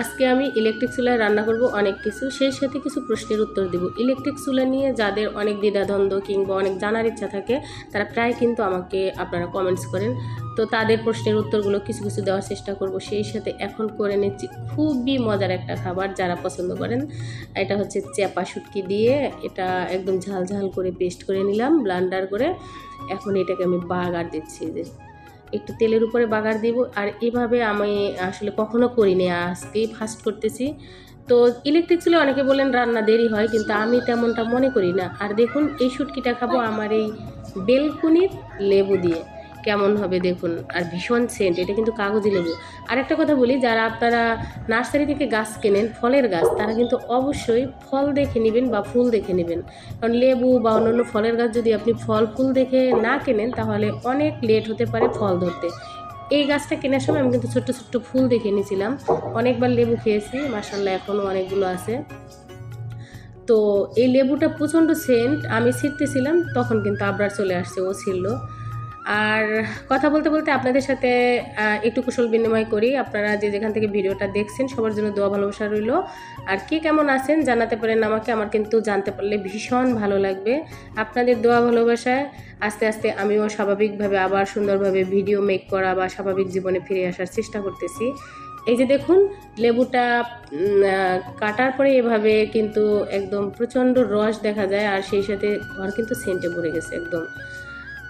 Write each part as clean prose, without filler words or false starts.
আজকে আমি ইলেকট্রিক চুলায় রান্না করব অনেক কিছু, সেই সাথে কিছু প্রশ্নের উত্তর দেব। ইলেকট্রিক চুলা নিয়ে যাদের অনেক দ্বিধাদ্বন্দ্ব কিংবা অনেক জানার ইচ্ছা থাকে তারা প্রায় কিন্তু আমাকে আপনারা কমেন্টস করেন। তো তাদের প্রশ্নের উত্তরগুলো কিছু কিছু দেওয়ার চেষ্টা করব। সেই সাথে এখন করে নিচ্ছি খুবই মজার একটা খাবার, যারা পছন্দ করেন। এটা হচ্ছে চ্যাপা শুটকি দিয়ে, এটা একদম ঝাল ঝাল করে পেস্ট করে নিলাম ব্লান্ডার করে। এখন এটাকে আমি বাগার দিচ্ছি, যে একটু তেলের উপরে বাগার দিব। আর এভাবে আমি আসলে কখনো করিনি, আজকেই ফার্স্ট করতেছি। তো ইলেকট্রিক চুলে অনেকে বলেন রান্না দেরি হয়, কিন্তু আমি তেমনটা মনে করি না। আর দেখুন এই শুটকিটা খাবো আমার এই বেলকুনির লেবু দিয়ে, কেমন হবে দেখুন। আর ভীষণ সেন্ট, এটা কিন্তু কাগজি লেবু। আর একটা কথা বলি, যারা আপনারা নার্সারি থেকে গাছ কেনেন, ফলের গাছ, তারা কিন্তু অবশ্যই ফল দেখে নেবেন বা ফুল দেখে নেবেন। কারণ লেবু বা অন্যান্য ফলের গাছ যদি আপনি ফল ফুল দেখে না কেনেন, তাহলে অনেক লেট হতে পারে ফল ধরতে। এই গাছটা কেনার সময় আমি কিন্তু ছোট্ট ছোট্ট ফুল দেখে নিয়েছিলাম। অনেকবার লেবু খেয়েছি, মাশাআল্লাহ এখনও অনেকগুলো আছে। তো এই লেবুটা প্রচণ্ড সেন্ট, আমি ছিঁড়তেছিলাম তখন কিন্তু আবরার চলে আসছে, ও ছিল। আর কথা বলতে বলতে আপনাদের সাথে একটু কুশল বিনিময় করি। আপনারা যে যেখান থেকে ভিডিওটা দেখছেন সবার জন্য দোয়া ভালোবাসা রইল। আর কে কেমন আছেন জানাতে পারেন আমাকে, আমার কিন্তু জানতে পারলে ভীষণ ভালো লাগবে। আপনাদের দোয়া ভালোবাসায় আস্তে আস্তে আমিও স্বাভাবিকভাবে আবার সুন্দরভাবে ভিডিও মেক করা বা স্বাভাবিক জীবনে ফিরে আসার চেষ্টা করতেছি। এই যে দেখুন লেবুটা কাটার পরে এভাবে কিন্তু একদম প্রচণ্ড রস দেখা যায়, আর সেই সাথে ঘর কিন্তু সেন্টে ভরে গেছে একদম।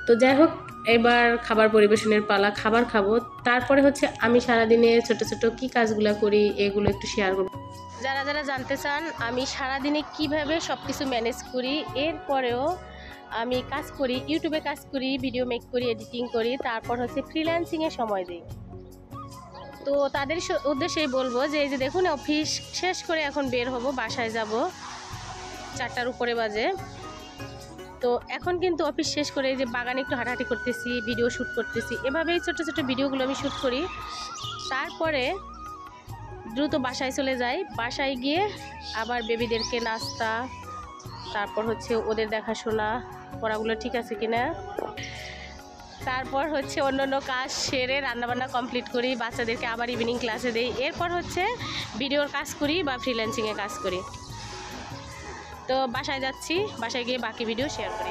তো যাই হোক, এবার খাবার পরিবেশনের পালা, খাবার খাবো। তারপরে হচ্ছে আমি সারাদিনে ছোট ছোট কি কাজগুলো করি এগুলো একটু শেয়ার করব। যারা যারা জানতে চান আমি সারাদিনে কিভাবে সব কিছু ম্যানেজ করি, এরপরেও আমি কাজ করি, ইউটিউবে কাজ করি, ভিডিও মেক করি, এডিটিং করি, তারপর হচ্ছে ফ্রিল্যান্সিংয়ে সময় দিই। তো তাদের উদ্দেশ্যেই বলবো যে এই যে দেখুন অফিস শেষ করে এখন বের হব, বাসায় যাব, 4টার উপরে বাজে। তো এখন কিন্তু অফিস শেষ করে যে বাগানে একটু হাঁটাহাঁটি করতেছি, ভিডিও শ্যুট করতেছি, এভাবেই ছোট ছোট ভিডিওগুলো আমি শ্যুট করি। তারপরে দ্রুত বাসায় চলে যাই। বাসায় গিয়ে আবার বেবিদেরকে নাস্তা, তারপর হচ্ছে ওদের দেখাশোনা, পড়াগুলো ঠিক আছে কিনা, তারপর হচ্ছে অন্য কাজ সেরে রান্নাবান্না কমপ্লিট করি, বাচ্চাদেরকে আবার ইভিনিং ক্লাসে দিই। এরপর হচ্ছে ভিডিওর কাজ করি বা ফ্রিল্যান্সিংয়ে কাজ করি। তো বাসায় যাচ্ছি, বাসায় গিয়ে বাকি ভিডিও শেয়ার করি।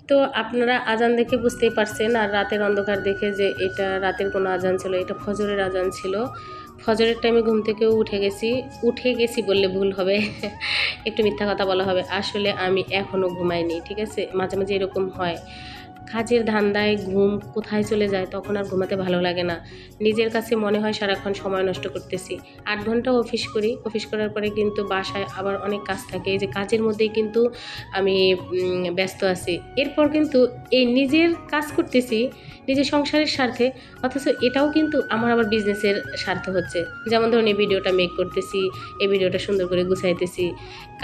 তো আপনারা আজান দেখে বুঝতেই পারছেন, আর রাতের অন্ধকার দেখে যে এটা রাতের কোনো আজান ছিল, এটা ফজরের আজান ছিল। ফজরের টাইমে ঘুম থেকেও উঠে গেছি বললে ভুল হবে, একটু মিথ্যা কথা বলা হবে। আসলে আমি এখনও ঘুমাইনি, ঠিক আছে। মাঝে মাঝে এরকম হয়, কাজের ধান্দায় ঘুম কোথায় চলে যায়, তখন আর ঘুমাতে ভালো লাগে না। নিজের কাছে মনে হয় সারাক্ষণ সময় নষ্ট করতেছি। 8 ঘন্টা অফিস করি, অফিস করার পরে কিন্তু বাসায় আবার অনেক কাজ থাকে। এই যে কাজের মধ্যেই কিন্তু আমি ব্যস্ত আছি। এরপর কিন্তু এই নিজের কাজ করতেছি নিজের সংসারের স্বার্থে, অথচ এটাও কিন্তু আমার আবার বিজনেসের স্বার্থ হচ্ছে। যেমন ধরুন এই ভিডিওটা মেক করতেছি, এই ভিডিওটা সুন্দর করে গুছাইতেছি,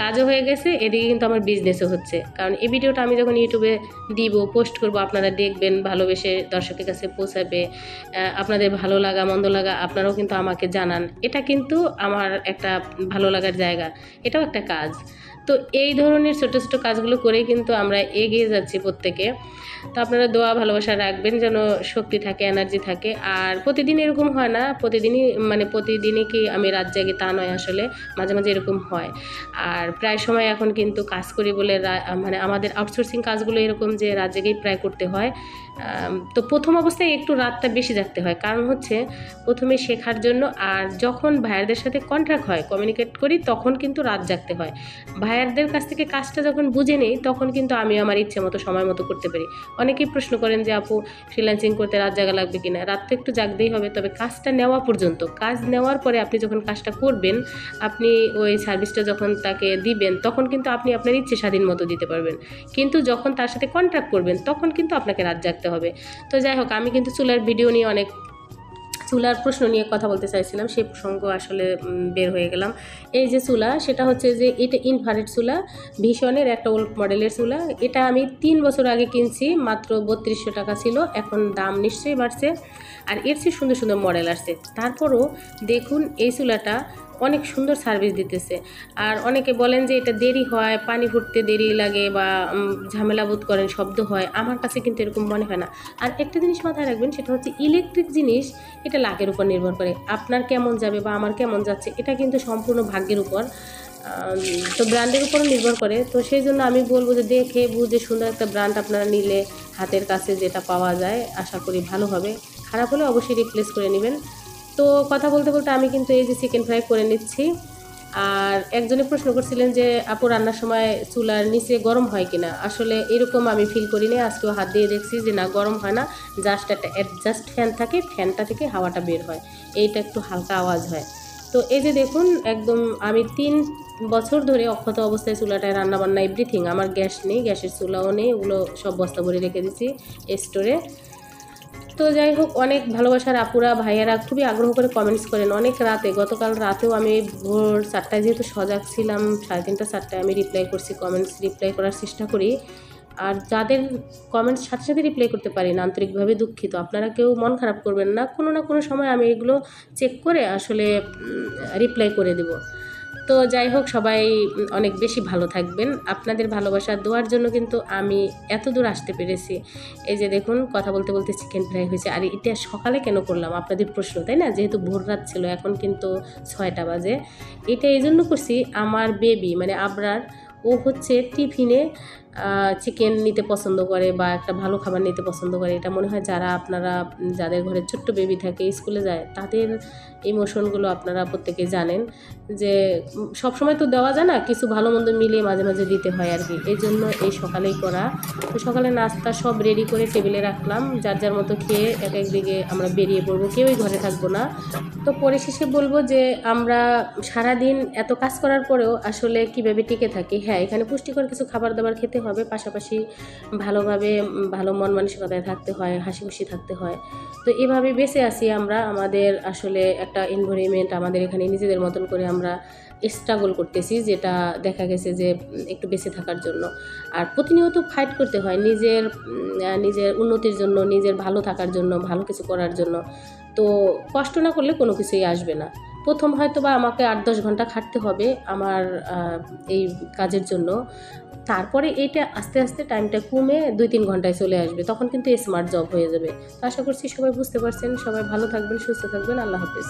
কাজও হয়ে গেছে, এদিকে কিন্তু আমার বিজনেসও হচ্ছে। কারণ এই ভিডিওটা আমি যখন ইউটিউবে দিব, পোস্ট করব, আপনারা দেখবেন, ভালোবেসে দর্শকের কাছে পৌঁছাবে। আপনাদের ভালো লাগা মন্দ লাগা আপনারাও কিন্তু আমাকে জানান, এটা কিন্তু আমার একটা ভালো লাগার জায়গা, এটাও একটা কাজ। তো এই ধরনের ছোটো ছোটো কাজগুলো করেই কিন্তু আমরা এগিয়ে যাচ্ছি প্রত্যেকে। তো আপনারা দোয়া ভালোবাসা রাখবেন যেন শক্তি থাকে, এনার্জি থাকে। আর প্রতিদিন এরকম হয় না, প্রতিদিনই কি আমি রাত জাগি তা নয়, আসলে মাঝে মাঝে এরকম হয়। আর প্রায় সময় এখন কিন্তু কাজ করি বলে আমাদের আউটসোর্সিং কাজগুলো এরকম যে রাত জেগেই প্রায় করতে হয়। তো প্রথম অবস্থায় একটু রাতটা বেশি জাগতে হয়, কারণ হচ্ছে প্রথমে শেখার জন্য। আর যখন ভাইয়ারদের সাথে কন্ট্রাক্ট হয়, কমিউনিকেট করি, তখন কিন্তু রাত জাগতে হয়। ভাইয়ারদের কাছ থেকে কাজটা যখন বুঝে নেই, তখন কিন্তু আমি আমার ইচ্ছে মতো সময় মতো করতে পারি। অনেকেই প্রশ্ন করেন যে আপু ফ্রিল্যান্সিং করতে রাত জাগা লাগবে কিনা। রাত তো একটু জাগতেই হবে, তবে কাজটা নেওয়া পর্যন্ত। কাজ নেওয়ার পরে আপনি যখন কাজটা করবেন, আপনি ওই সার্ভিসটা যখন তাকে দিবেন, তখন কিন্তু আপনি আপনার ইচ্ছে স্বাধীন মতো দিতে পারবেন। কিন্তু যখন তার সাথে কন্ট্রাক্ট করবেন, তখন কিন্তু আপনাকে রাত জাগতে হবে। তো যাই হোক, আমি কিন্তু চুলার ভিডিও নিয়ে চুলার প্রশ্ন নিয়ে কথা বলতে চাইছিলাম, সেই প্রসঙ্গ আসলে বের হয়ে গেলাম। এই যে চুলা, সেটা হচ্ছে যে এটা ইনফ্রারেড চুলা, ভীষণের একটা ওল্ড মডেলের চুলা। এটা আমি 3 বছর আগে কিনছি, মাত্র 3200 টাকা ছিল। এখন দাম নিশ্চয়ই বাড়ছে, আর এর চেয়ে সুন্দর সুন্দর মডেল আসছে। তারপরও দেখুন এই চুলাটা অনেক সুন্দর সার্ভিস দিতেছে। আর অনেকে বলেন যে এটা দেরি হয়, পানি ফুটতে দেরি লাগে বা ঝামেলা বোধ করেন, শব্দ হয়। আমার কাছে কিন্তু এরকম মনে হয় না। আর একটা জিনিস মাথায় রাখবেন, সেটা হচ্ছে ইলেকট্রিক জিনিস এটা লাকের উপর নির্ভর করে। আপনার কেমন যাবে বা আমার কেমন যাচ্ছে এটা কিন্তু সম্পূর্ণ ভাগ্যের উপর, তো ব্র্যান্ডের উপরও নির্ভর করে। তো সেই জন্য আমি বলবো যে দেখে বুঝে সুন্দর একটা ব্র্যান্ড আপনারা নিলে হাতের কাছে যেটা পাওয়া যায় আশা করি ভালো হবে। খারাপ হলে অবশ্যই রিপ্লেস করে নেবেন। তো কথা বলতে বলতে আমি কিন্তু এই যে চিকেন ফ্রাই করে নিচ্ছি। আর একজনে প্রশ্ন করছিলেন যে আপু রান্নার সময় চুলার নিচে গরম হয় কিনা। আসলে এরকম আমি ফিল করিনি, আজকেও হাত দিয়ে দেখছি যে না, গরম হয় না। জাস্ট একটা অ্যাডজাস্ট ফ্যান থাকে, ফ্যানটা থেকে হাওয়াটা বের হয়, এইটা একটু হালকা আওয়াজ হয়। তো এই যে দেখুন, একদম আমি 3 বছর ধরে অক্ষত অবস্থায় চুলাটায় রান্নাবান্না এভরিথিং। আমার গ্যাস নেই, গ্যাসের চুলাও নেই, ওগুলো সব বস্তা ভরে রেখে দিয়েছি স্টোরে। তো যাই হোক, অনেক ভালোবাসার আপুরা ভাইয়ারা খুবই আগ্রহ করে কমেন্টস করেন অনেক রাতে। গতকাল রাতেও আমি ভোর 4টায় যেহেতু সজাগ ছিলাম, 3:30 4টায় আমি রিপ্লাই করছি, কমেন্টস রিপ্লাই করার চেষ্টা করি। আর যাদের কমেন্টস সাথে সাথে রিপ্লাই করতে পারি না, আন্তরিকভাবে দুঃখিত। আপনারা কেউ মন খারাপ করবেন না, কোনো না কোনো সময় আমি এগুলো চেক করে আসলে রিপ্লাই করে দেব। তো যাই হোক, সবাই অনেক বেশি ভালো থাকবেন। আপনাদের ভালোবাসা দোয়ার জন্য কিন্তু আমি এত দূর আসতে পেরেছি। এই যে দেখুন, কথা বলতে বলতে চিকেন ফ্রাই হয়েছে। আর এটা সকালে কেন করলাম আপনাদের প্রশ্ন, তাই না? যেহেতু ভোর রাত ছিল, এখন কিন্তু 6টা বাজে। এটা এই জন্য করছি, আমার বেবি মানে আবরার, ও হচ্ছে টিফিনে চিকেন নিতে পছন্দ করে বা একটা ভালো খাবার নিতে পছন্দ করে। এটা মনে হয় যারা আপনারা যাদের ঘরে ছোট্ট বেবি থাকে, স্কুলে যায়, তাদের ইমোশনগুলো আপনারা প্রত্যেকে জানেন যে সবসময় তো দেওয়া যায় না, কিছু ভালো মন্দ মিলিয়ে মাঝে মাঝে দিতে হয় আর কি। এই জন্য এই সকালেই করা। তো সকালে নাস্তা সব রেডি করে টেবিলে রাখলাম, যার যার মতো খেয়ে এক এক দিকে আমরা বেরিয়ে পড়বো, কেউই ঘরে থাকবো না। তো পরিশেষে বলবো যে আমরা সারাদিন এত কাজ করার পরেও আসলে কীভাবে টিকে থাকি। হ্যাঁ, এখানে পুষ্টিকর কিছু খাবার দাবার খেতে হবে, পাশাপাশি ভালোভাবে ভালো মন মানসিকতায় থাকতে হয়, হাসি খুশি থাকতে হয়। তো এভাবে বেঁচে আছি আমরা। আমাদের আসলে একটা এনভায়রনমেন্ট, আমাদের এখানে নিজেদের মতন করে আমরা স্ট্রাগল করতেছি, যেটা দেখা গেছে যে একটু বেঁচে থাকার জন্য। আর প্রতিনিয়ত ফাইট করতে হয় নিজের উন্নতির জন্য, নিজের ভালো থাকার জন্য, ভালো কিছু করার জন্য। তো কষ্ট না করলে কোনো কিছুই আসবে না। প্রথম হয়তো বা আমাকে 8-10 ঘন্টা খাটতে হবে আমার এই কাজের জন্য। তারপরে এইটা আস্তে আস্তে টাইমটা কমে 2-3 ঘন্টায় চলে আসবে, তখন কিন্তু স্মার্ট জব হয়ে যাবে। তো আশা করছি সবাই বুঝতে পারছেন। সবাই ভালো থাকবেন, সুস্থ থাকবেন। আল্লাহ হাফেজ।